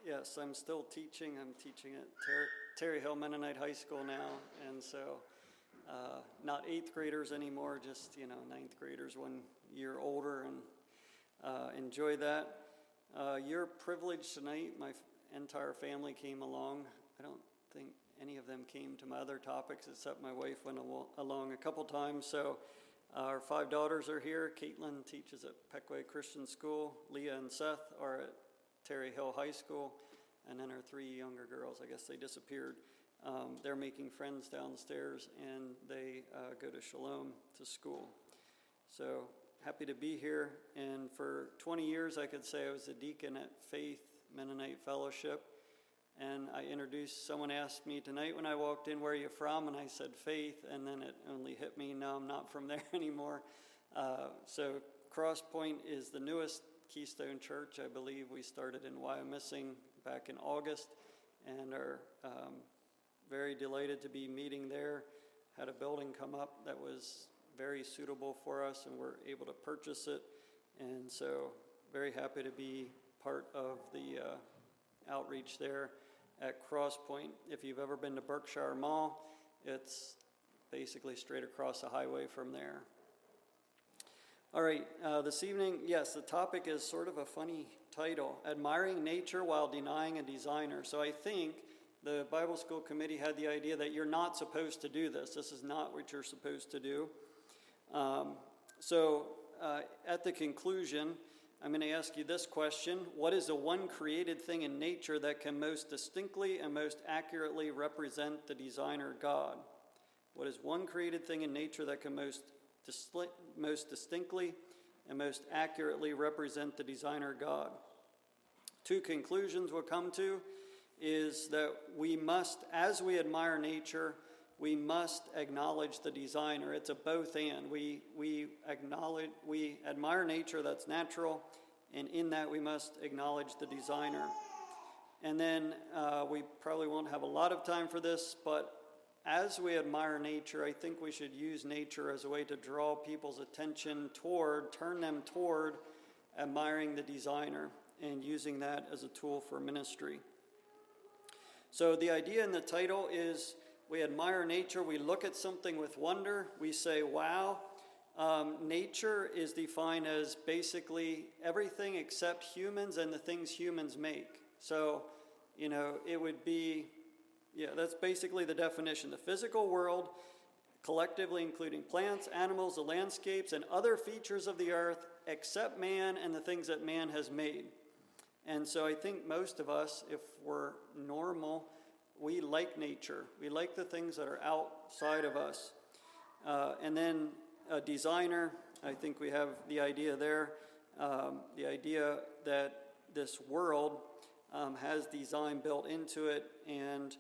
Yes, I'm still teaching. I'm teaching at Terry Hill Mennonite High School now, and so not 8th graders anymore, just, ninth graders 1 year older, and enjoy that. You're privileged tonight. My entire family came along. I don't think any of them came to my other topics except my wife went along a couple times. So our 5 daughters are here. Caitlin teaches at Pequea Christian School. Leah and Seth are at Terry Hill High School. And then our 3 younger girls, I guess they disappeared. They're making friends downstairs, and they go to Shalom to school. So happy to be here. And for 20 years, I could say I was a deacon at Faith Mennonite Fellowship. And someone asked me tonight when I walked in, where are you from? And I said Faith, and then it only hit me, no, I'm not from there anymore. So Cross Point is the newest Keystone Church. I believe we started in Wyomissing back in August, and are very delighted to be meeting there. Had a building come up that was very suitable for us, and we're able to purchase it. And so very happy to be part of the outreach there at Cross Point. If you've ever been to Berkshire Mall, it's basically straight across the highway from there. All right, this evening, yes, the topic is sort of a funny title, Admiring Nature While Denying a Designer. So I think the Bible School Committee had the idea that you're not supposed to do this. This is not what you're supposed to do. At the conclusion, I'm going to ask you this question. What is the one created thing in nature that can most distinctly and most accurately represent the designer God? What is one created thing in nature that can most distinctly and most accurately represent the designer God? 2 conclusions we'll come to is that we must, as we admire nature, we must acknowledge the designer. It's a both and. We admire nature that's natural, and in that we must acknowledge the designer. And then we probably won't have a lot of time for this, but as we admire nature, I think we should use nature as a way to draw people's attention turn them toward admiring the designer and using that as a tool for ministry. So the idea in the title is we admire nature, we look at something with wonder, we say, wow. Nature is defined as basically everything except humans and the things humans make. So, it would be, that's basically the definition. The physical world, collectively including plants, animals, the landscapes, and other features of the earth except man and the things that man has made. And so I think most of us, if we're normal, we like nature. We like the things that are outside of us. And then a designer, I think we have the idea there, the idea that this world has design built into it. And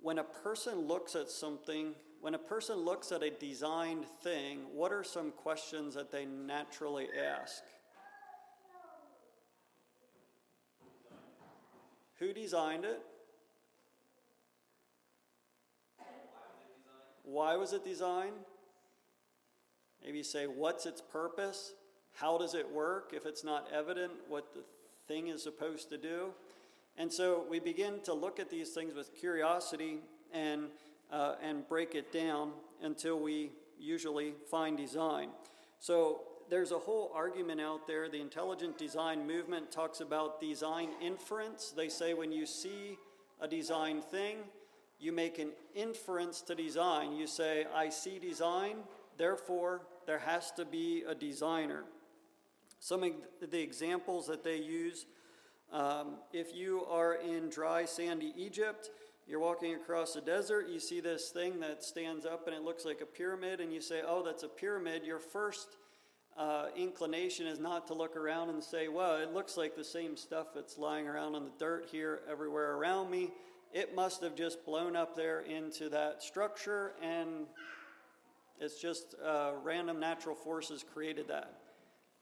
when a person looks at something, when a person looks at a designed thing, what are some questions that they naturally ask? Who designed it? Why was it designed? Maybe say, what's its purpose? How does it work if it's not evident what the thing is supposed to do? And so we begin to look at these things with curiosity and break it down until we usually find design. So there's a whole argument out there. The intelligent design movement talks about design inference. They say when you see a design thing, you make an inference to design. You say, I see design, therefore there has to be a designer. Some of the examples that they use, if you are in dry, sandy Egypt, you're walking across the desert, you see this thing that stands up and it looks like a pyramid, and you say, oh, that's a pyramid. Your first inclination is not to look around and say, well, it looks like the same stuff that's lying around in the dirt here everywhere around me. It must have just blown up there into that structure, and it's just random natural forces created that.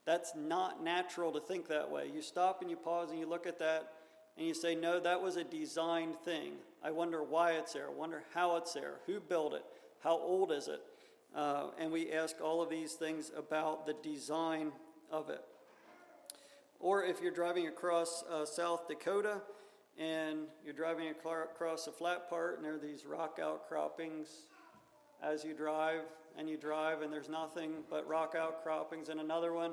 That's not natural to think that way. You stop and you pause and you look at that and you say, no, that was a designed thing. I wonder why it's there. I wonder how it's there. Who built it? How old is it? And we ask all of these things about the design of it. Or if you're driving across South Dakota and you're driving across a flat part and there are these rock outcroppings as you drive and there's nothing but rock outcroppings, and another one.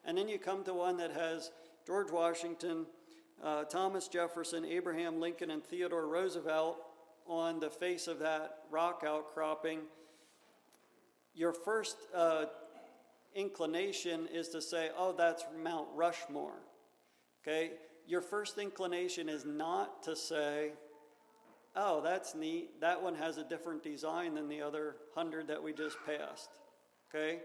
And then you come to one that has George Washington, Thomas Jefferson, Abraham Lincoln, and Theodore Roosevelt on the face of that rock outcropping. Your first inclination is to say, oh, that's Mount Rushmore. Okay? Your first inclination is not to say, oh, that's neat. That one has a different design than the other 100 that we just passed. Okay?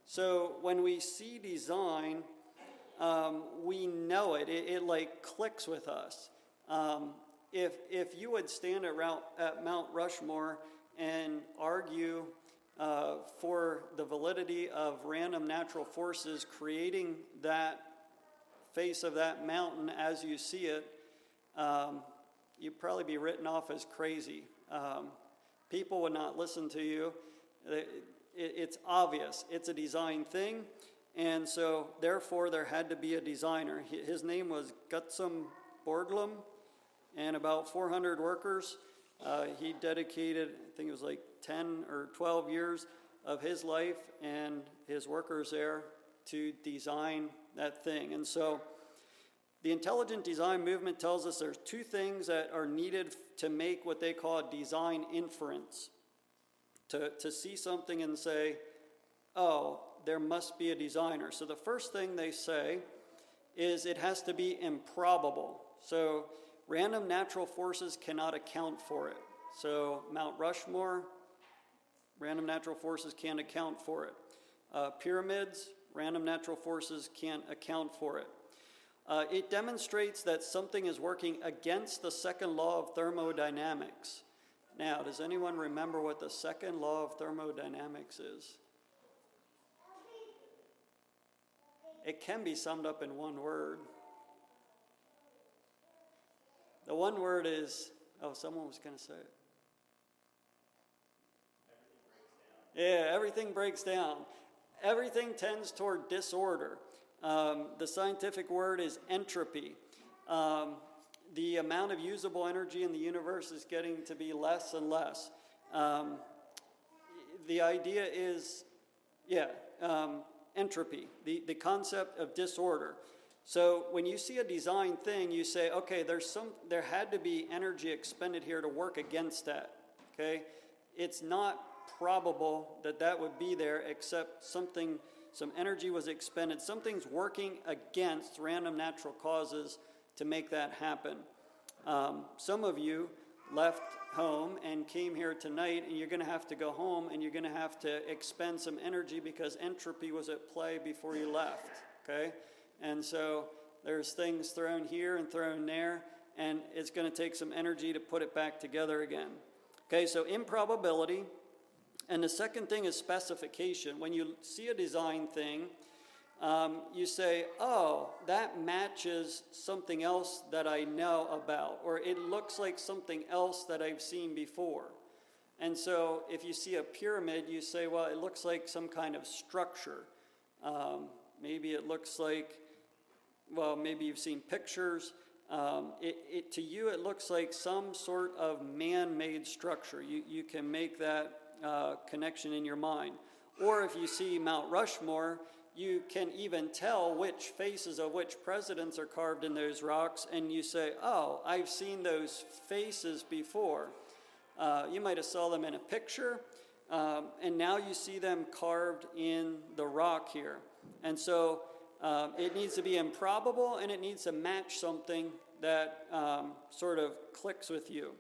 So when we see design, we know it. It like clicks with us. If you would stand at Mount Rushmore and argue for the validity of random natural forces creating that face of that mountain as you see it, you'd probably be written off as crazy. People would not listen to you. It's obvious. It's a design thing. And so, therefore, there had to be a designer. His name was Gutzon Borglum, and about 400 workers. He dedicated, I think it was like 10 or 12 years of his life and his workers there to design that thing. And so the intelligent design movement tells us there's two things that are needed to make what they call design inference. To see something and say, oh, there must be a designer. So the first thing they say is it has to be improbable. So random natural forces cannot account for it. So Mount Rushmore, random natural forces can't account for it. Pyramids, random natural forces can't account for it. It demonstrates that something is working against the second law of thermodynamics. Now, does anyone remember what the second law of thermodynamics is? It can be summed up in one word. The one word is, oh, someone was going to say it. Yeah, everything breaks down. Everything tends toward disorder. The scientific word is entropy. The amount of usable energy in the universe is getting to be less and less. The idea is, entropy, the concept of disorder. So when you see a design thing, you say, okay, there had to be energy expended here to work against that. Okay, it's not probable that would be there, except some energy was expended. Something's working against random natural causes to make that happen. Some of you left home and came here tonight, and you're going to have to go home and you're going to have to expend some energy because entropy was at play before you left. Okay, and so there's things thrown here and thrown there, and it's going to take some energy to put it back together again. Okay, so improbability. And the second thing is specification. When you see a design thing, you say, oh, that matches something else that I know about, or it looks like something else that I've seen before. And so if you see a pyramid, you say, well, it looks like some kind of structure. Maybe it looks like, well, maybe you've seen pictures. To you, it looks like some sort of man-made structure. You can make that connection in your mind. Or if you see Mount Rushmore, you can even tell which faces of which presidents are carved in those rocks, and you say, oh, I've seen those faces before. You might have saw them in a picture, and now you see them carved in the rock here. And so it needs to be improbable, and it needs to match something that sort of clicks with you.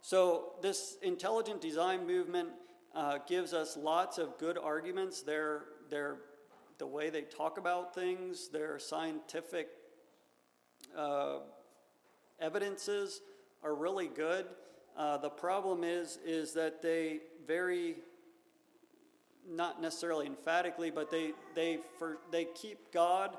So this intelligent design movement gives us lots of good arguments. They're the way they talk about things, their scientific evidences are really good. The problem is that they very, not necessarily emphatically, but they keep God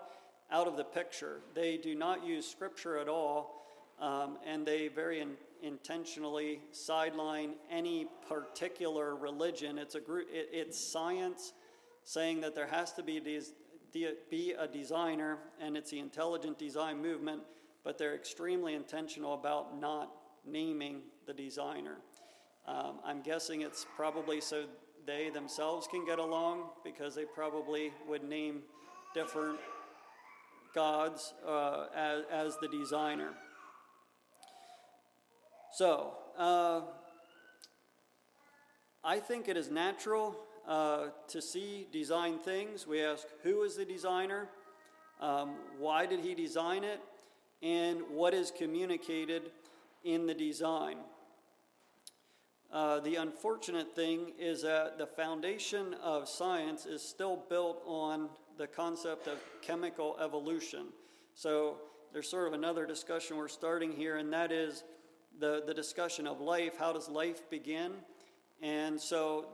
out of the picture. They do not use Scripture at all, and they very intentionally sideline any particular religion. It's science saying that there has to be be a designer, and it's the intelligent design movement, but they're extremely intentional about not naming the designer. I'm guessing it's probably so they themselves can get along, because they probably would name different gods as the designer. So, I think it is natural to see design things. We ask, who is the designer? Why did he design it? And what is communicated in the design? The unfortunate thing is that the foundation of science is still built on the concept of chemical evolution. So there's sort of another discussion we're starting here, and that is the discussion of life. How does life begin? And so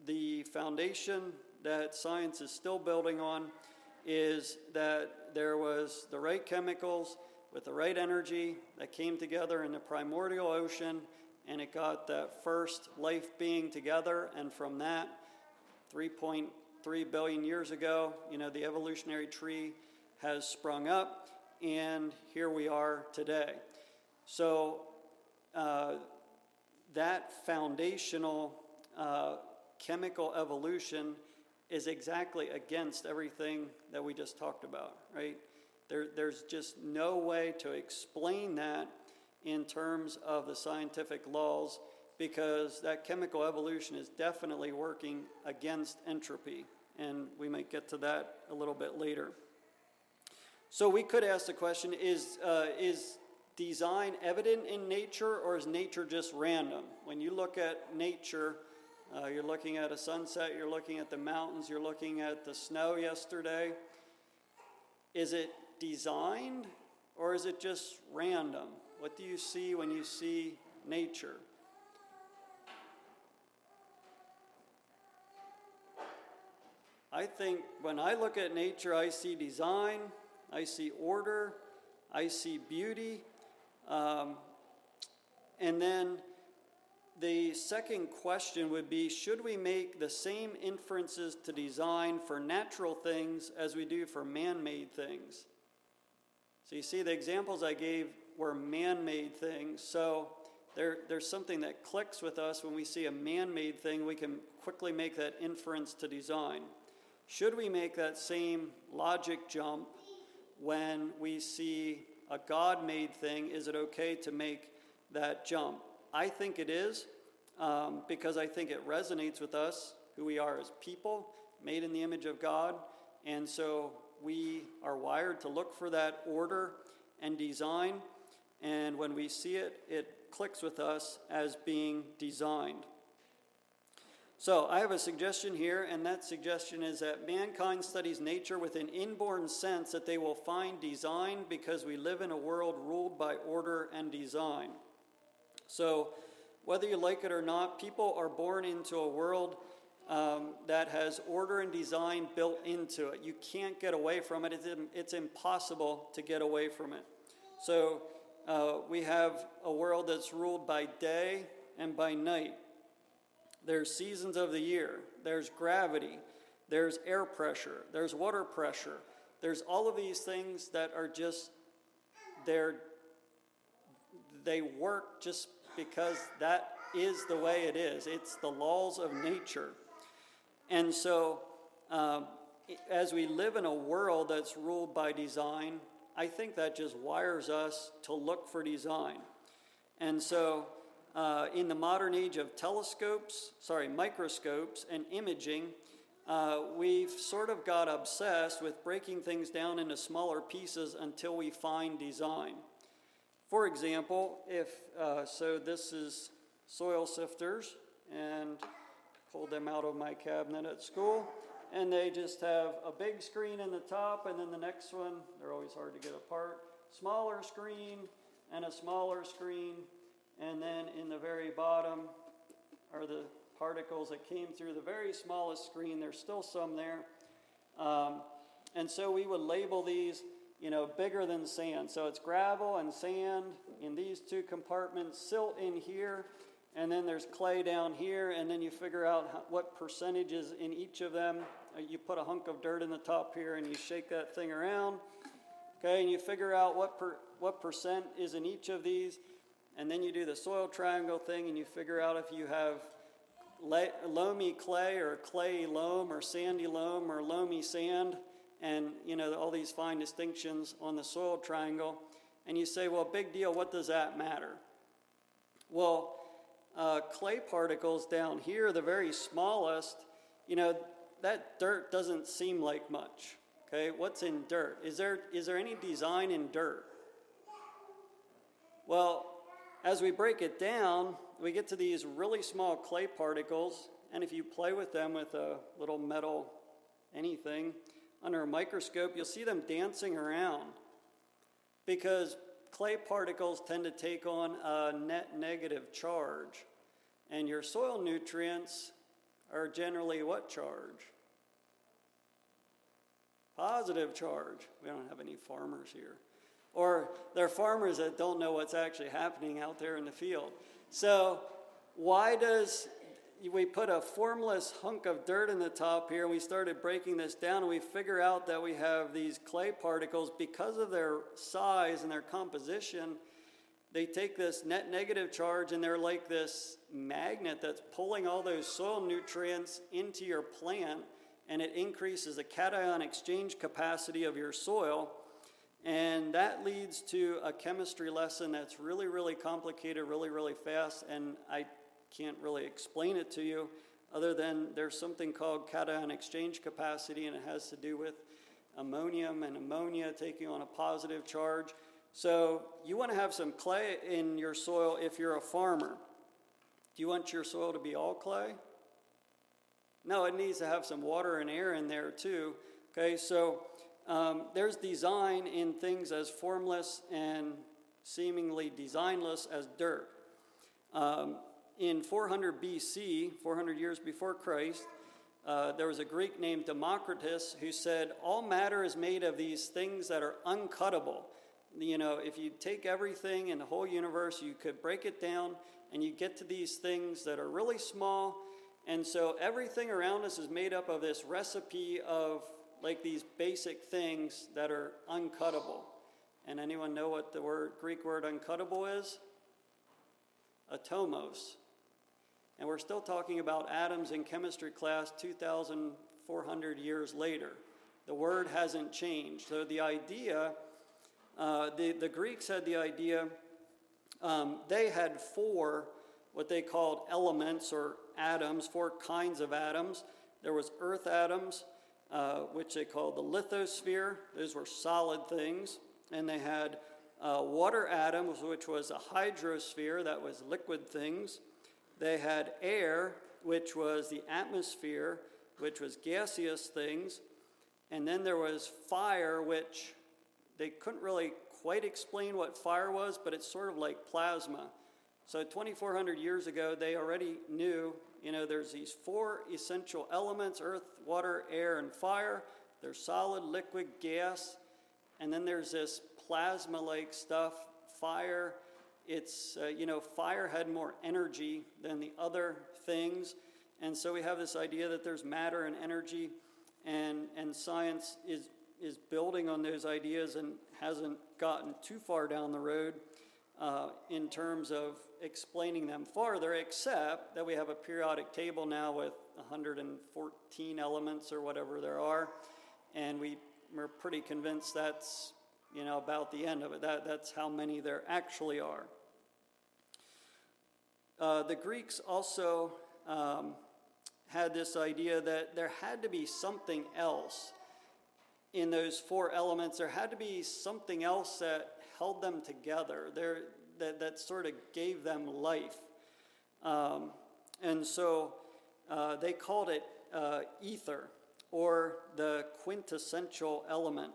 the foundation that science is still building on is that there was the right chemicals with the right energy that came together in the primordial ocean, and it got that first life being together. And from that, 3.3 billion years ago, the evolutionary tree has sprung up, and here we are today. So that foundational chemical evolution is exactly against everything that we just talked about, right? There's just no way to explain that in terms of the scientific laws, because that chemical evolution is definitely working against entropy, and we might get to that a little bit later. So we could ask the question, is design evident in nature, or is nature just random? When you look at nature, you're looking at a sunset, you're looking at the mountains, you're looking at the snow yesterday. Is it designed, or is it just random? What do you see when you see nature? I think when I look at nature, I see design, I see order, I see beauty. And then the second question would be, should we make the same inferences to design for natural things as we do for man-made things? So you see, the examples I gave were man-made things. So there's something that clicks with us when we see a man-made thing. We can quickly make that inference to design. Should we make that same logic jump when we see a God-made thing? Is it okay to make that jump? I think it is, because I think it resonates with us, who we are as people, made in the image of God. And so we are wired to look for that order and design. And when we see it, it clicks with us as being designed. So I have a suggestion here, and that suggestion is that mankind studies nature with an inborn sense that they will find design, because we live in a world ruled by order and design. So whether you like it or not, people are born into a world that has order and design built into it. You can't get away from it. It's impossible to get away from it. So we have a world that's ruled by day and by night. There's seasons of the year. There's gravity. There's air pressure. There's water pressure. There's all of these things that are just, they work just because that is the way it is. It's the laws of nature. And so as we live in a world that's ruled by design, I think that just wires us to look for design. And so in the modern age of microscopes and imaging, we've sort of got obsessed with breaking things down into smaller pieces until we find design. For example, so this is soil sifters, and pulled them out of my cabinet at school, and they just have a big screen in the top, and then the next one, they're always hard to get apart, smaller screen and a smaller screen, and then in the very bottom are the particles that came through the very smallest screen. There's still some there. And so we would label these, bigger than sand. So it's gravel and sand in these two compartments, silt in here, and then there's clay down here, and then you figure out what percentage is in each of them you put a hunk of dirt in the top here and you shake that thing around, okay, and you figure out what percent is in each of these, and then you do the soil triangle thing and you figure out if you have loamy clay or clayey loam or sandy loam or loamy sand, and all these fine distinctions on the soil triangle, and you say, well, big deal, what does that matter? Well, clay particles down here, the very smallest, that dirt doesn't seem like much. Okay, what's in dirt? Is there any design in dirt? Well, as we break it down, we get to these really small clay particles, and if you play with them with a little metal anything under a microscope, you'll see them dancing around, because clay particles tend to take on a net negative charge, and your soil nutrients are generally what charge? Positive charge. We don't have any farmers here. Or they're farmers that don't know what's actually happening out there in the field. So why does we put a formless hunk of dirt in the top here, and we started breaking this down, and we figure out that we have these clay particles, because of their size and their composition, they take this net negative charge, and they're like this magnet that's pulling all those soil nutrients into your plant, and it increases the cation exchange capacity of your soil. And that leads to a chemistry lesson that's really, really complicated, really, really fast, and I can't really explain it to you other than there's something called cation exchange capacity, and it has to do with ammonium and ammonia taking on a positive charge. So you want to have some clay in your soil if you're a farmer. Do you want your soil to be all clay? No, it needs to have some water and air in there too. Okay, so there's design in things as formless and seemingly designless as dirt. In 400 BC, 400 years before Christ, there was a Greek named Democritus who said, all matter is made of these things that are uncuttable. If you take everything in the whole universe, you could break it down and you get to these things that are really small. And so everything around us is made up of this recipe of like these basic things that are uncuttable. And anyone know what the Greek word uncuttable is? Atomos. And we're still talking about atoms in chemistry class 2,400 years later. The word hasn't changed. So the idea, the Greeks had the idea, they had four what they called elements or atoms, four kinds of atoms. There was earth atoms, which they called the lithosphere. Those were solid things. And they had water atoms, which was a hydrosphere, that was liquid things. They had air, which was the atmosphere, which was gaseous things. And then there was fire, which they couldn't really quite explain what fire was, but it's sort of like plasma. So 2,400 years ago, they already knew, there's these four essential elements: earth, water, air, and fire. There's solid, liquid, gas. And then there's this plasma-like stuff, fire. It's, fire had more energy than the other things. And so we have this idea that there's matter and energy, and science is building on those ideas and hasn't gotten too far down the road in terms of explaining them farther, except that we have a periodic table now with 114 elements or whatever there are, and we're pretty convinced that's about the end of it. That's how many there actually are. The Greeks also had this idea that there had to be something else in those four elements. There had to be something else that held them together, that sort of gave them life. And so they called it ether, or the quintessential element.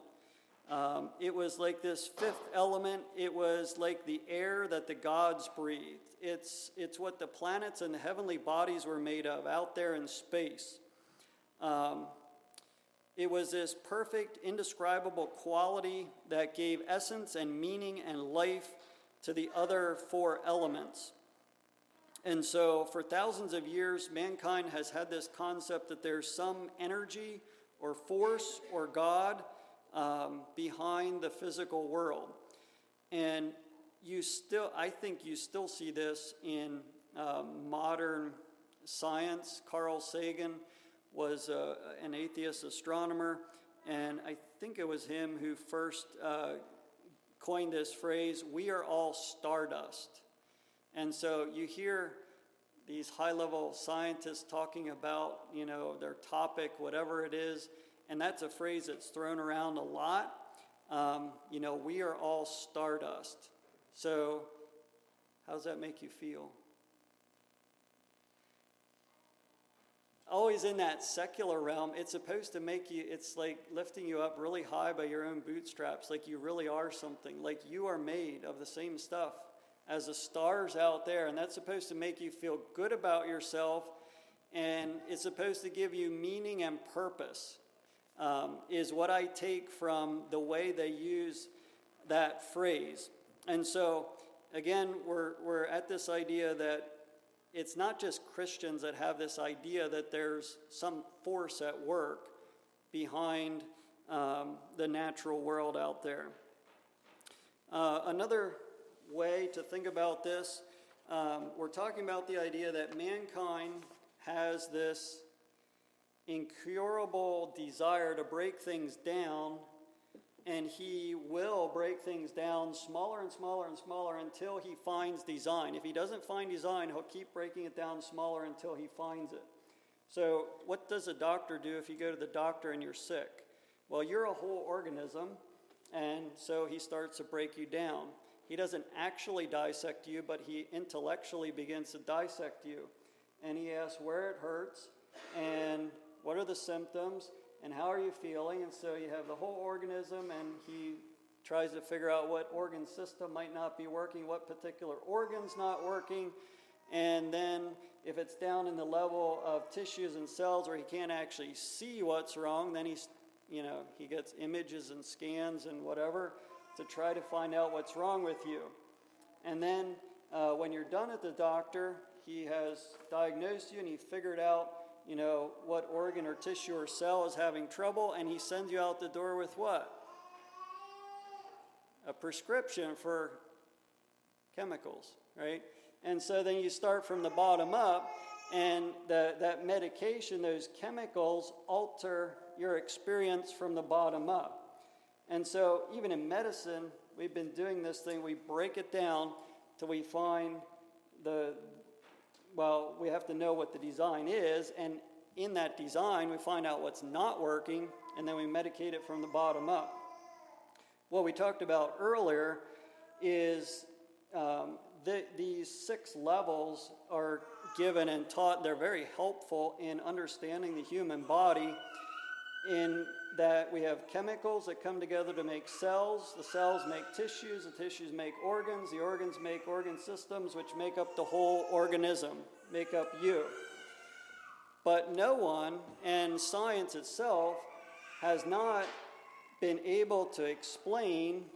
It was like this fifth element. It was like the air that the gods breathed. It's what the planets and the heavenly bodies were made of out there in space. It was this perfect, indescribable quality that gave essence and meaning and life to the other four elements. And so for thousands of years, mankind has had this concept that there's some energy or force or God behind the physical world. And I think you still see this in modern science. Carl Sagan was an atheist astronomer, and I think it was him who first coined this phrase, "We are all stardust." And so you hear these high-level scientists talking about, their topic, whatever it is, and that's a phrase that's thrown around a lot. We are all stardust. So how does that make you feel? Always in that secular realm, it's supposed to make you, it's like lifting you up really high by your own bootstraps, like you really are something, like you are made of the same stuff as the stars out there, and that's supposed to make you feel good about yourself, and it's supposed to give you meaning and purpose, is what I take from the way they use that phrase. And so, again, we're at this idea that it's not just Christians that have this idea that there's some force at work behind the natural world out there. Another way to think about this, we're talking about the idea that mankind has this incurable desire to break things down, and he will break things down smaller and smaller and smaller until he finds design. If he doesn't find design, he'll keep breaking it down smaller until he finds it. So what does a doctor do if you go to the doctor and you're sick? Well, you're a whole organism, and so he starts to break you down. He doesn't actually dissect you, but he intellectually begins to dissect you. And he asks where it hurts, and what are the symptoms, and how are you feeling? And so you have the whole organism, and he tries to figure out what organ system might not be working, what particular organ's not working. And then if it's down in the level of tissues and cells where he can't actually see what's wrong, then he gets images and scans and whatever to try to find out what's wrong with you. And then when you're done at the doctor, he has diagnosed you and he figured out, what organ or tissue or cell is having trouble, and he sends you out the door with what? A prescription for chemicals, right? And so then you start from the bottom up, and that medication, those chemicals, alter your experience from the bottom up. And so even in medicine, we've been doing this thing, we break it down till we find we have to know what the design is, and in that design, we find out what's not working, and then we medicate it from the bottom up. What we talked about earlier is these 6 levels are given and taught. They're very helpful in understanding the human body, in that we have chemicals that come together to make cells. The cells make tissues. The tissues make organs. The organs make organ systems, which make up the whole organism, make up you. But no one, and science itself, has not been able to explain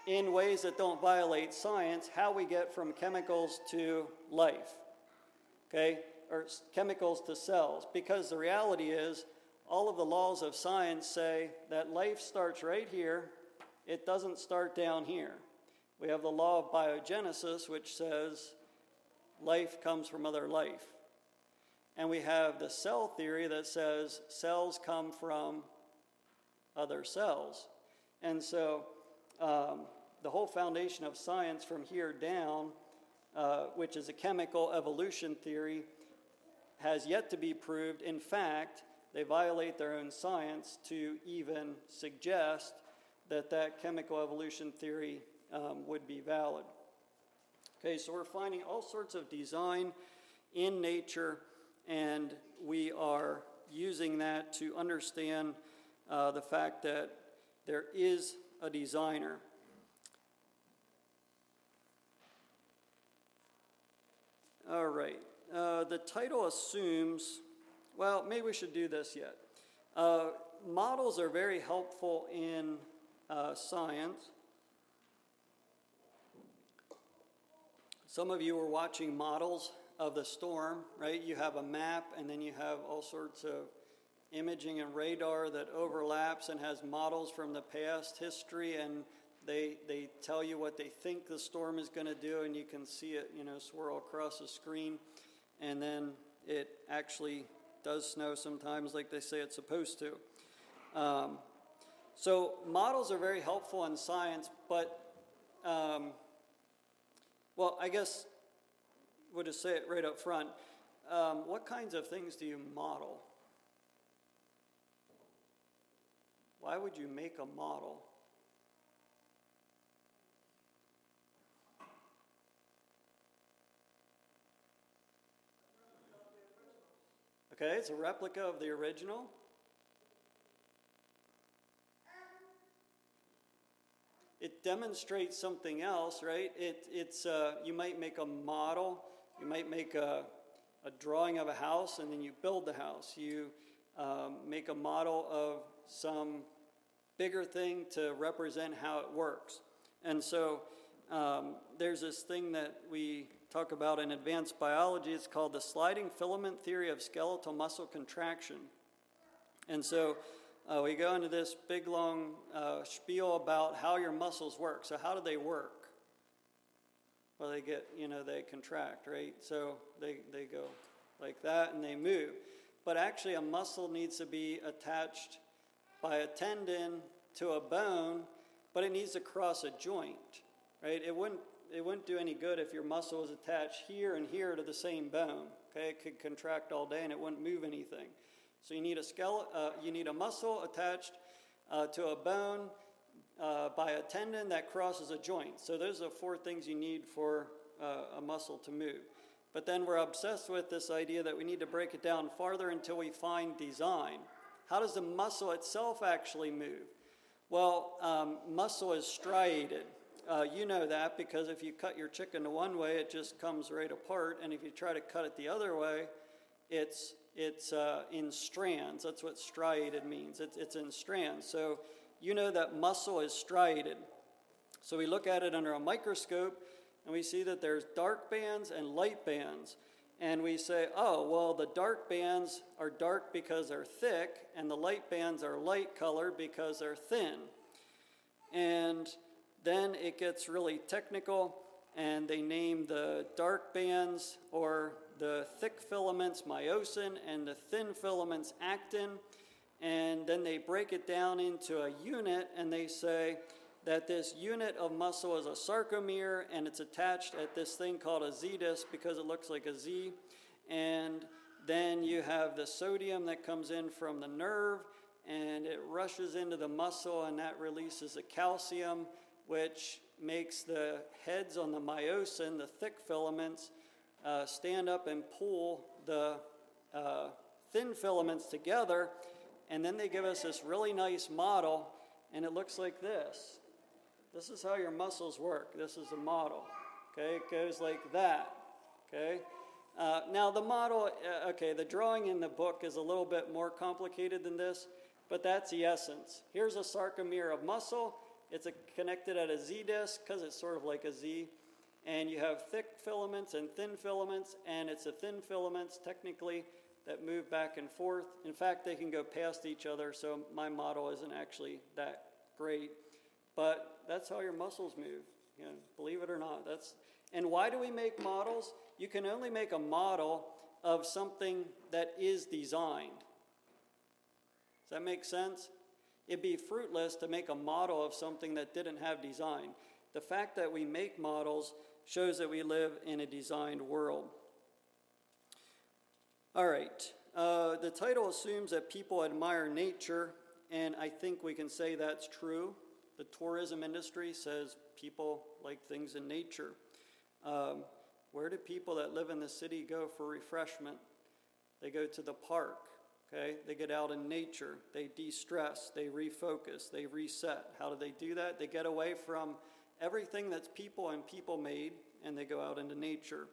in ways that don't violate science how we get from chemicals to life, okay, or chemicals to cells. Because the reality is, all of the laws of science say that life starts right here. It doesn't start down here. We have the law of biogenesis, which says life comes from other life. And we have the cell theory that says cells come from other cells. And so the whole foundation of science from here down, which is a chemical evolution theory, has yet to be proved. In fact, they violate their own science to even suggest that chemical evolution theory would be valid. Okay, so we're finding all sorts of design in nature, and we are using that to understand the fact that there is a designer. All right, the title assumes, well, maybe we should do this yet. Models are very helpful in science. Some of you were watching Models of the storm, right? You have a map, and then you have all sorts of imaging and radar that overlaps and has models from the past history, and they tell you what they think the storm is going to do, and you can see it, swirl across the screen, and then it actually does snow sometimes like they say it's supposed to. So models are very helpful in science, but, I guess we'll just say it right up front. What kinds of things do you model? Why would you make a model? Okay, it's a replica of the original. It demonstrates something else, right? You might make a model, you might make a drawing of a house, and then you build the house. You make a model of some bigger thing to represent how it works. And so there's this thing that we talk about in advanced biology. It's called the sliding filament theory of skeletal muscle contraction. And so we go into this big, long spiel about how your muscles work. So how do they work? Well, they contract, right? So they go like that, and they move. But actually, a muscle needs to be attached by a tendon to a bone, but it needs to cross a joint, right? It wouldn't do any good if your muscle was attached here and here to the same bone. Okay, it could contract all day and it wouldn't move anything. So you need a muscle attached to a bone by a tendon that crosses a joint. So those are 4 things you need for a muscle to move. But then we're obsessed with this idea that we need to break it down farther until we find design. How does the muscle itself actually move? Well, muscle is striated. You know that because if you cut your chicken the one way, it just comes right apart. And if you try to cut it the other way, it's in strands. That's what striated means. It's in strands. So you know that muscle is striated. So we look at it under a microscope, and we see that there's dark bands and light bands. And we say, oh, well, the dark bands are dark because they're thick, and the light bands are light colored because they're thin. And then it gets really technical, and they name the dark bands or the thick filaments myosin and the thin filaments actin. And then they break it down into a unit, and they say that this unit of muscle is a sarcomere, and it's attached at this thing called a Z-disc because it looks like a Z. And then you have the sodium that comes in from the nerve, and it rushes into the muscle, and that releases the calcium, which makes the heads on the myosin, the thick filaments, stand up and pull the thin filaments together. And then they give us this really nice model, and it looks like this. This is how your muscles work. This is the model. Okay, it goes like that. Okay. Now the model, the drawing in the book is a little bit more complicated than this, but that's the essence. Here's a sarcomere of muscle. It's connected at a Z-disc because it's sort of like a Z. And you have thick filaments and thin filaments, and it's the thin filaments technically that move back and forth. In fact, they can go past each other, so my model isn't actually that great. But that's how your muscles move, believe it or not. And why do we make models? You can only make a model of something that is designed. Does that make sense? It'd be fruitless to make a model of something that didn't have design. The fact that we make models shows that we live in a designed world. All right. The title assumes that people admire nature, and I think we can say that's true. The tourism industry says people like things in nature. Where do people that live in the city go for refreshment? They go to the park. Okay, they get out in nature, they de-stress, they refocus, they reset. How do they do that? They get away from everything that's people and people made, and they go out into nature.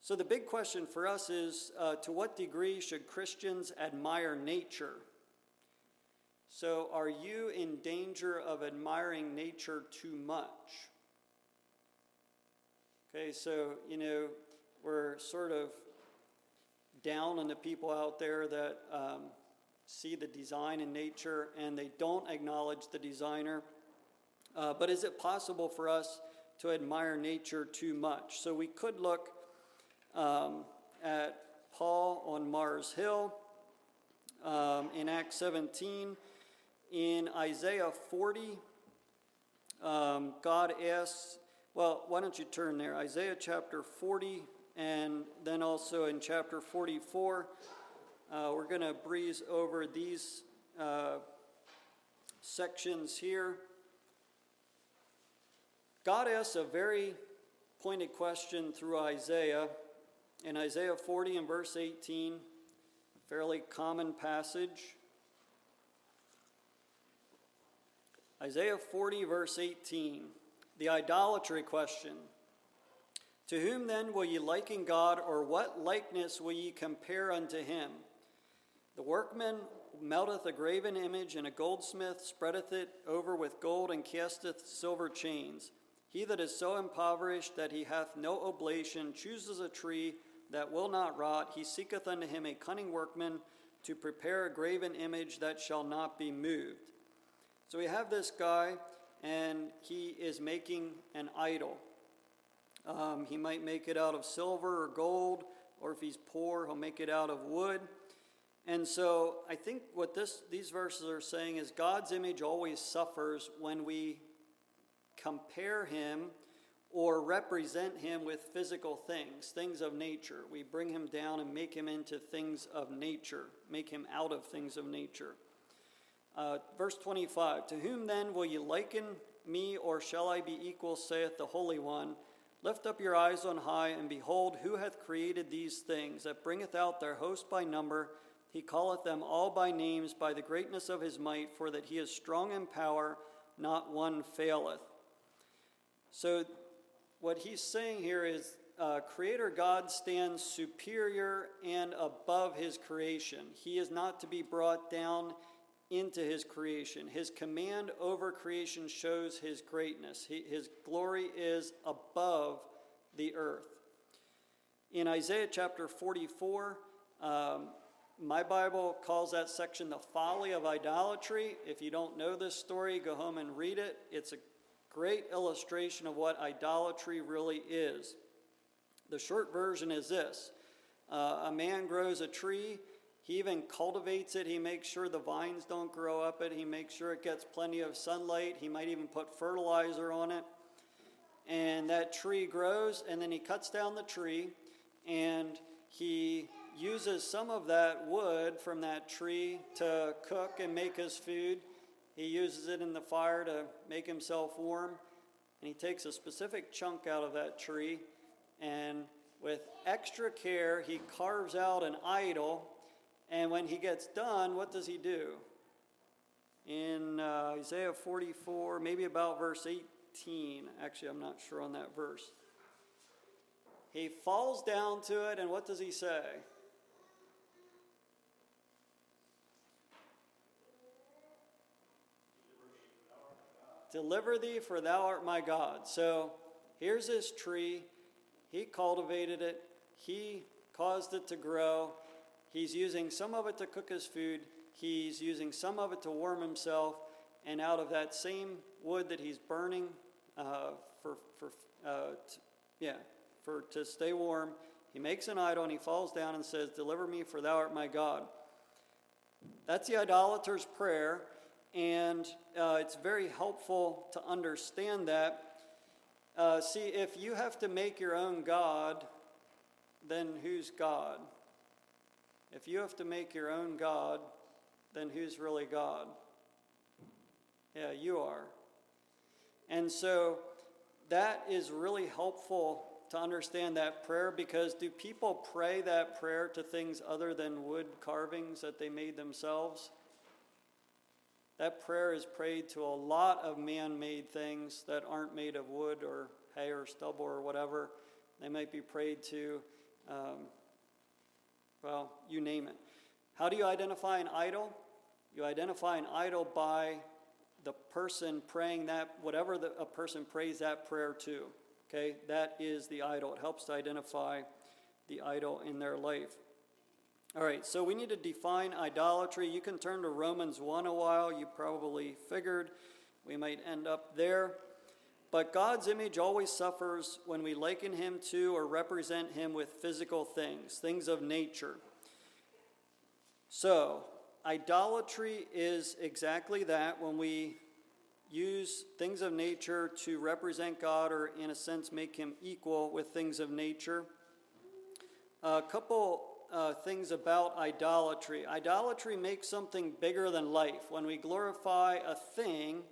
So the big question for us is, to what degree should Christians admire nature? So are you in danger of admiring nature too much? Okay, so, we're sort of down on the people out there that see the design in nature and they don't acknowledge the designer. But is it possible for us to admire nature too much? So we could look at Paul on Mars Hill in Acts 17. In Isaiah 40, God asks, well, why don't you turn there? Isaiah chapter 40, and then also in chapter 44, we're going to breeze over these sections here. God asks a very pointed question through Isaiah. In Isaiah 40 and verse 18, a fairly common passage. Isaiah 40, verse 18, the idolatry question. To whom then will ye liken God, or what likeness will ye compare unto him? The workman melteth a graven image, and a goldsmith spreadeth it over with gold, and casteth silver chains. He that is so impoverished that he hath no oblation chooses a tree that will not rot. He seeketh unto him a cunning workman to prepare a graven image that shall not be moved. So we have this guy, and he is making an idol. He might make it out of silver or gold, or if he's poor, he'll make it out of wood. And so I think what these verses are saying is God's image always suffers when we compare him or represent him with physical things of nature. We bring him down and make him into things of nature, make him out of things of nature. Verse 25, to whom then will ye liken me, or shall I be equal, saith the Holy One? Lift up your eyes on high, and behold, who hath created these things, that bringeth out their host by number? He calleth them all by names, by the greatness of his might, for that he is strong in power, not one faileth. So what he's saying here is Creator God stands superior and above his creation. He is not to be brought down into his creation. His command over creation shows his greatness. His glory is above the earth. In Isaiah chapter 44, my Bible calls that section the folly of idolatry. If you don't know this story, go home and read it. It's a great illustration of what idolatry really is. The short version is this. A man grows a tree. He even cultivates it. He makes sure the vines don't grow up it. He makes sure it gets plenty of sunlight. He might even put fertilizer on it. And that tree grows, and then he cuts down the tree, and he uses some of that wood from that tree to cook and make his food. He uses it in the fire to make himself warm. And he takes a specific chunk out of that tree, and with extra care, he carves out an idol. And when he gets done, what does he do? In Isaiah 44, maybe about verse 18. Actually, I'm not sure on that verse. He falls down to it, and what does he say? Deliver thee, for thou art my God. So here's this tree. He cultivated it. He caused it to grow. He's using some of it to cook his food. He's using some of it to warm himself. And out of that same wood that he's burning to stay warm, he makes an idol, and he falls down and says, deliver me, for thou art my God. That's the idolater's prayer, and it's very helpful to understand that. See, if you have to make your own God, then who's God? If you have to make your own God, then who's really God? Yeah, you are. And so that is really helpful to understand that prayer, because do people pray that prayer to things other than wood carvings that they made themselves? That prayer is prayed to a lot of man-made things that aren't made of wood or hay or stubble or whatever. They might be prayed to, you name it. How do you identify an idol? You identify an idol by the person praying that, whatever a person prays that prayer to. Okay, that is the idol. It helps to identify the idol in their life. All right, so we need to define idolatry. You can turn to Romans 1 a while. You probably figured we might end up there. But God's image always suffers when we liken him to or represent him with physical things, things of nature. So, idolatry is exactly that, when we use things of nature to represent God, or in a sense make him equal with things of nature. A couple things about idolatry. Idolatry makes something bigger than life. When we glorify a thing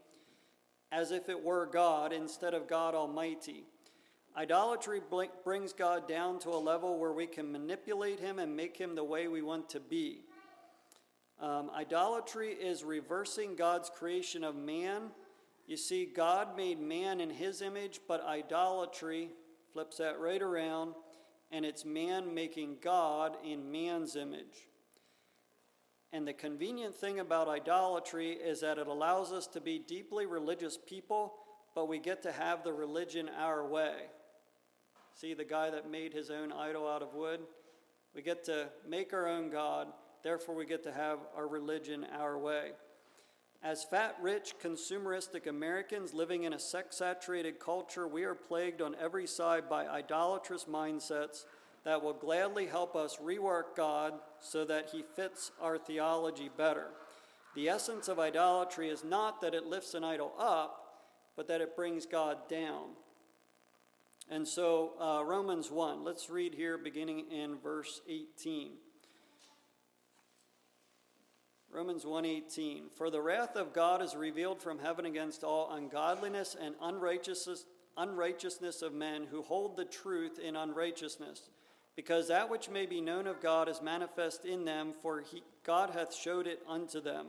as if it were God instead of God Almighty. Idolatry brings God down to a level where we can manipulate him and make him the way we want to be. Idolatry is reversing God's creation of man. You see, God made man in his image, but idolatry flips that right around, and it's man making God in man's image. And the convenient thing about idolatry is that it allows us to be deeply religious people, but we get to have the religion our way. See the guy that made his own idol out of wood? We get to make our own God, therefore we get to have our religion our way. As fat, rich, consumeristic Americans living in a sex-saturated culture, we are plagued on every side by idolatrous mindsets that will gladly help us rework God so that he fits our theology better. The essence of idolatry is not that it lifts an idol up, but that it brings God down. And so Romans 1, let's read here beginning in verse 18. Romans 1:18, for the wrath of God is revealed from heaven against all ungodliness and unrighteousness of men who hold the truth in unrighteousness, because that which may be known of God is manifest in them, for God hath showed it unto them.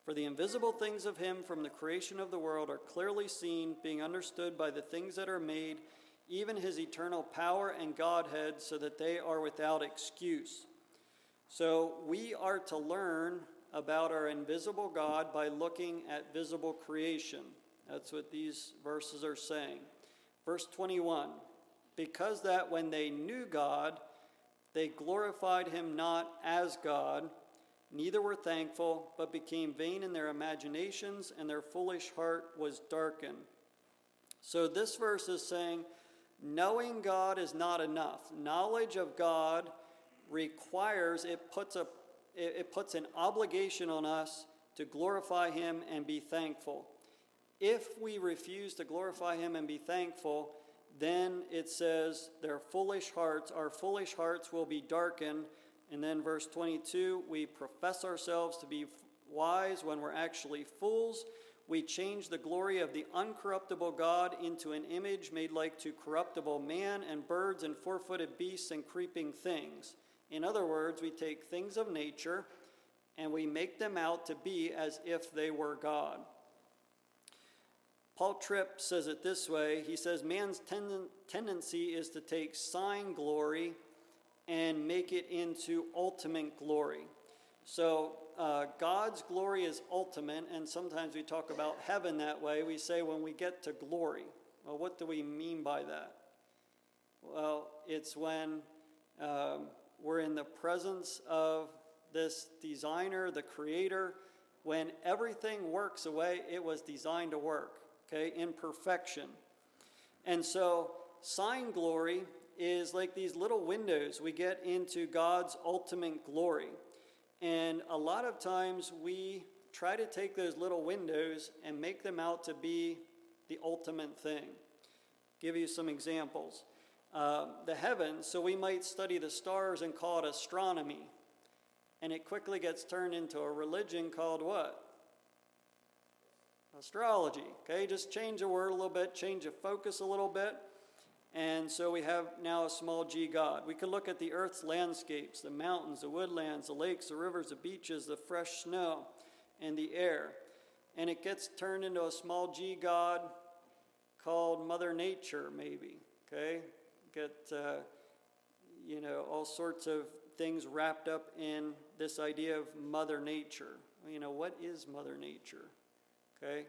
For the invisible things of him from the creation of the world are clearly seen, being understood by the things that are made, even his eternal power and Godhead, so that they are without excuse. So we are to learn about our invisible God by looking at visible creation. That's what these verses are saying. Verse 21, because that when they knew God, they glorified him not as God, neither were thankful, but became vain in their imaginations, and their foolish heart was darkened. So this verse is saying, knowing God is not enough. Knowledge of God requires, it puts an obligation on us to glorify him and be thankful. If we refuse to glorify him and be thankful, then it says our foolish hearts will be darkened. And then verse 22, we profess ourselves to be wise when we're actually fools. We change the glory of the uncorruptible God into an image made like to corruptible man and birds and four-footed beasts and creeping things. In other words, we take things of nature and we make them out to be as if they were God. Paul Tripp says it this way. He says, man's tendency is to take sign glory and make it into ultimate glory. So God's glory is ultimate, and sometimes we talk about heaven that way. We say when we get to glory. Well, what do we mean by that? Well, it's when we're in the presence of this designer, the creator, when everything works the way it was designed to work, okay, in perfection. And so sign glory is like these little windows we get into God's ultimate glory. And a lot of times we try to take those little windows and make them out to be the ultimate thing. Give you some examples. The heavens, so we might study the stars and call it astronomy. And it quickly gets turned into a religion called what? Astrology. Okay, just change the word a little bit, change the focus a little bit. And so we have now a small g God. We could look at the earth's landscapes, the mountains, the woodlands, the lakes, the rivers, the beaches, the fresh snow, and the air. And it gets turned into a small g God called Mother Nature, maybe. Okay? Get, all sorts of things wrapped up in this idea of Mother Nature. What is Mother Nature? Okay?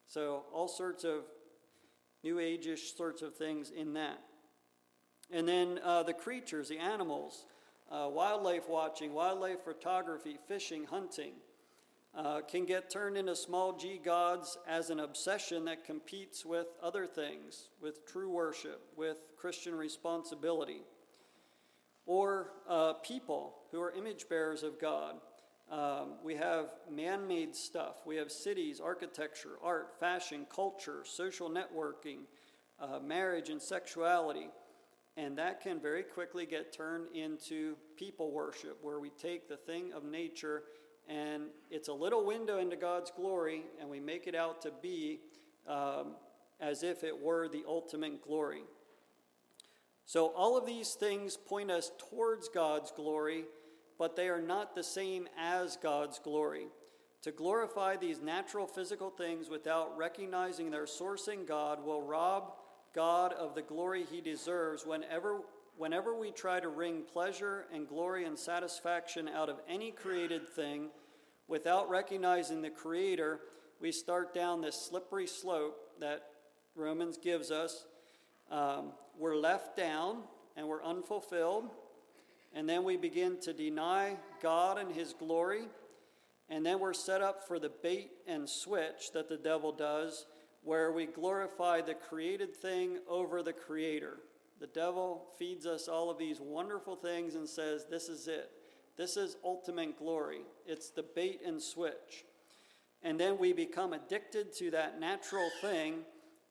So all sorts of New Age-ish sorts of things in that. And then the creatures, the animals, wildlife watching, wildlife photography, fishing, hunting, can get turned into small g gods as an obsession that competes with other things, with true worship, with Christian responsibility. Or people who are image bearers of God. We have man-made stuff. We have cities, architecture, art, fashion, culture, social networking, marriage and sexuality. And that can very quickly get turned into people worship, where we take the thing of nature and it's a little window into God's glory, and we make it out to be as if it were the ultimate glory. So all of these things point us towards God's glory, but they are not the same as God's glory. To glorify these natural physical things without recognizing their source in God will rob God of the glory he deserves whenever we try to wring pleasure and glory and satisfaction out of any created thing without recognizing the Creator. We start down this slippery slope that Romans gives us. We're left down and we're unfulfilled, and then we begin to deny God and his glory, and then we're set up for the bait and switch that the devil does, where we glorify the created thing over the Creator. The devil feeds us all of these wonderful things and says, this is it. This is ultimate glory. It's the bait and switch. And then we become addicted to that natural thing,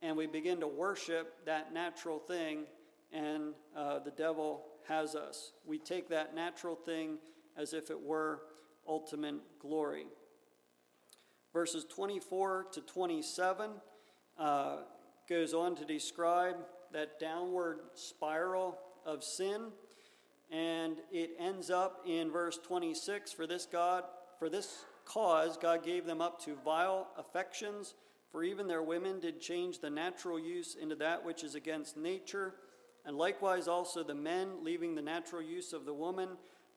and we begin to worship that natural thing, and the devil has us. We take that natural thing as if it were ultimate glory. Verses 24 to 27 goes on to describe that downward spiral of sin, and it ends up in verse 26, for this cause God gave them up to vile affections, for even their women did change the natural use into that which is against nature, and likewise also the men, leaving the natural use of the woman,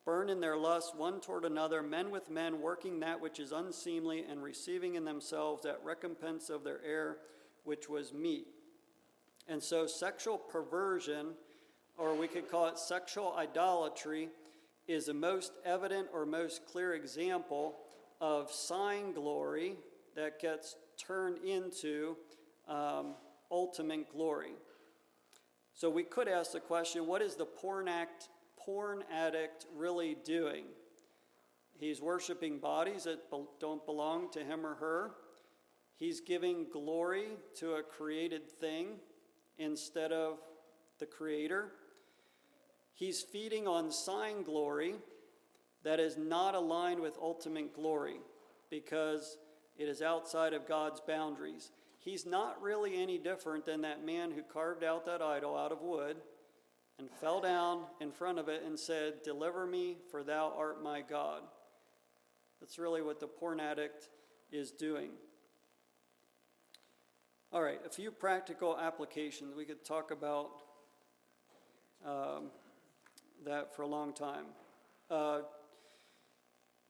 burn in their lust one toward another, men with men, working that which is unseemly, and receiving in themselves that recompense of their error, which was meat. And so sexual perversion, or we could call it sexual idolatry, is the most evident or most clear example of sign glory that gets turned into ultimate glory. So we could ask the question, what is the porn addict really doing? He's worshiping bodies that don't belong to him or her. He's giving glory to a created thing instead of the Creator. He's feeding on sign glory that is not aligned with ultimate glory because it is outside of God's boundaries. He's not really any different than that man who carved out that idol out of wood and fell down in front of it and said, "Deliver me, for thou art my God." That's really what the porn addict is doing. All right, a few practical applications. We could talk about that for a long time.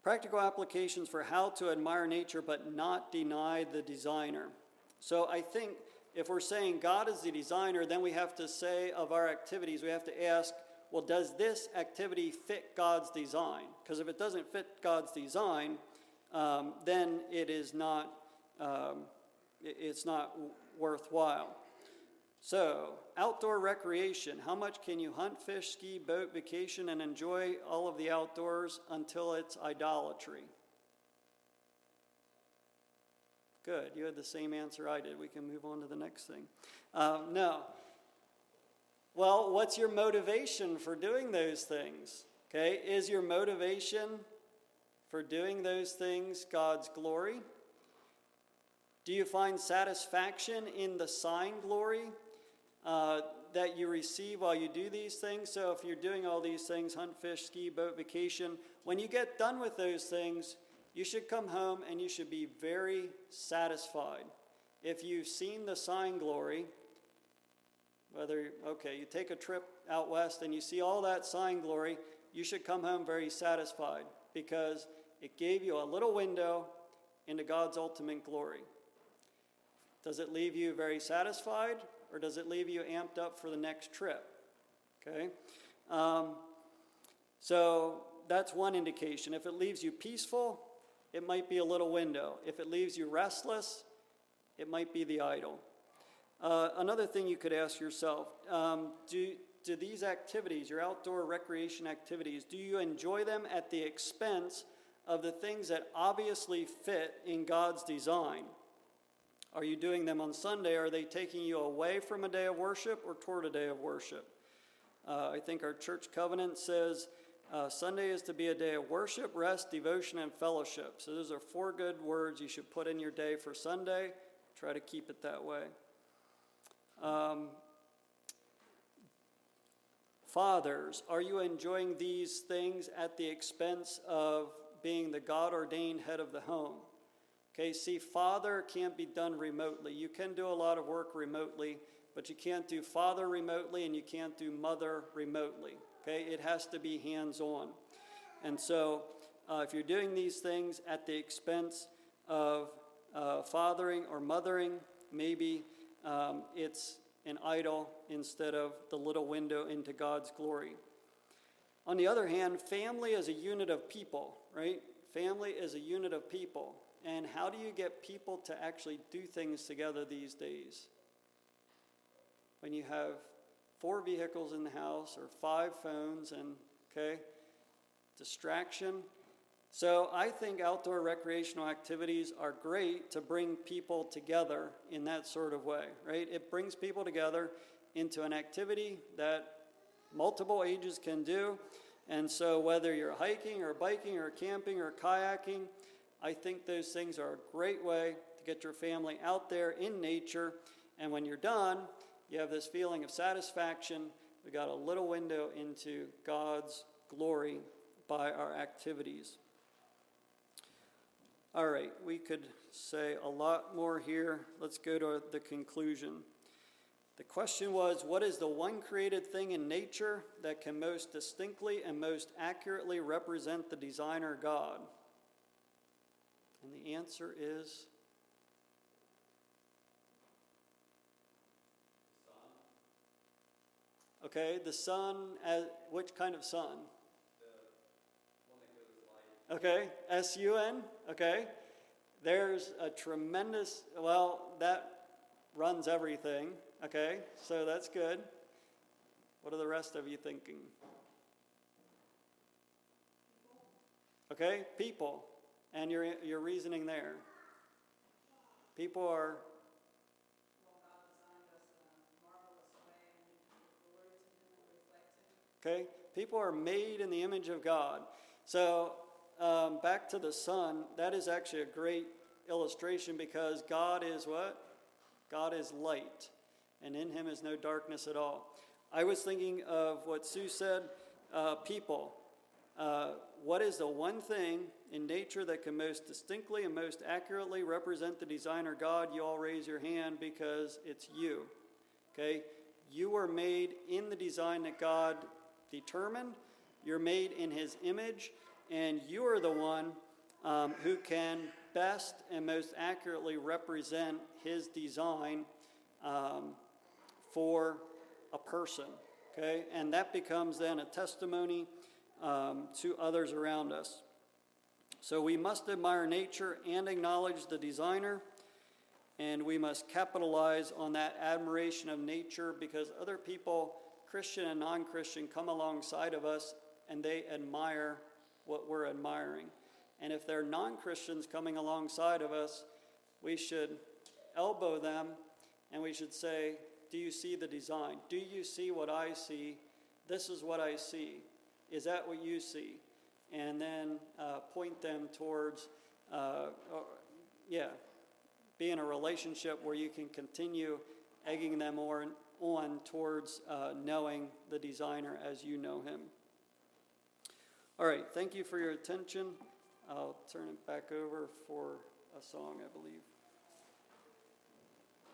Practical applications for how to admire nature but not deny the designer. So I think if we're saying God is the designer, then we have to say of our activities, we have to ask, well, does this activity fit God's design? Because if it doesn't fit God's design, then it is not, it's not worthwhile. So, outdoor recreation. How much can you hunt, fish, ski, boat, vacation, and enjoy all of the outdoors until it's idolatry? Good. You had the same answer I did. We can move on to the next thing. No. Well, what's your motivation for doing those things? Okay, is your motivation for doing those things God's glory? Do you find satisfaction in the sign glory that you receive while you do these things? So if you're doing all these things, hunt, fish, ski, boat, vacation, when you get done with those things, you should come home and you should be very satisfied. If you've seen the sign glory, you take a trip out west and you see all that sign glory, you should come home very satisfied because it gave you a little window into God's ultimate glory. Does it leave you very satisfied, or does it leave you amped up for the next trip? Okay? So that's one indication. If it leaves you peaceful, it might be a little window. If it leaves you restless, it might be the idol. Another thing you could ask yourself, do these activities, your outdoor recreation activities, do you enjoy them at the expense of the things that obviously fit in God's design? Are you doing them on Sunday? Are they taking you away from a day of worship or toward a day of worship? I think our church covenant says Sunday is to be a day of worship, rest, devotion, and fellowship. So those are 4 good words you should put in your day for Sunday. Try to keep it that way. Fathers, are you enjoying these things at the expense of being the God-ordained head of the home? Okay, see, father can't be done remotely. You can do a lot of work remotely, but you can't do father remotely and you can't do mother remotely. Okay, it has to be hands-on. And so if you're doing these things at the expense of fathering or mothering, maybe it's an idol instead of the little window into God's glory. On the other hand, family is a unit of people, right? Family is a unit of people. And how do you get people to actually do things together these days? When you have 4 vehicles in the house or 5 phones and, distraction. So I think outdoor recreational activities are great to bring people together in that sort of way, right? It brings people together into an activity that multiple ages can do. And so whether you're hiking or biking or camping or kayaking, I think those things are a great way to get your family out there in nature. And when you're done, you have this feeling of satisfaction. We got a little window into God's glory by our activities. All right, we could say a lot more here. Let's go to the conclusion. The question was, what is the one created thing in nature that can most distinctly and most accurately represent the designer God? And the answer is okay, the sun, which kind of sun? Okay, S-U-N, okay. There's a tremendous, that runs everything, okay, so that's good. What are the rest of you thinking? Okay, people, and your reasoning there. People are... Okay, people are made in the image of God. So back to the sun, that is actually a great illustration because God is what? God is light, and in him is no darkness at all. I was thinking of what Sue said, people. What is the one thing in nature that can most distinctly and most accurately represent the designer God? You all raise your hand because it's you. Okay? You were made in the design that God determined. You're made in his image, and you are the one who can best and most accurately represent his design for a person. Okay? And that becomes then a testimony to others around us. So we must admire nature and acknowledge the designer, and we must capitalize on that admiration of nature because other people, Christian and non-Christian, come alongside of us and they admire what we're admiring. And if they're non-Christians coming alongside of us, we should elbow them and we should say, do you see the design? Do you see what I see? This is what I see. Is that what you see? And then point them towards, be in a relationship where you can continue egging them on towards knowing the designer as you know him. All right, thank you for your attention. I'll turn it back over for a song, I believe.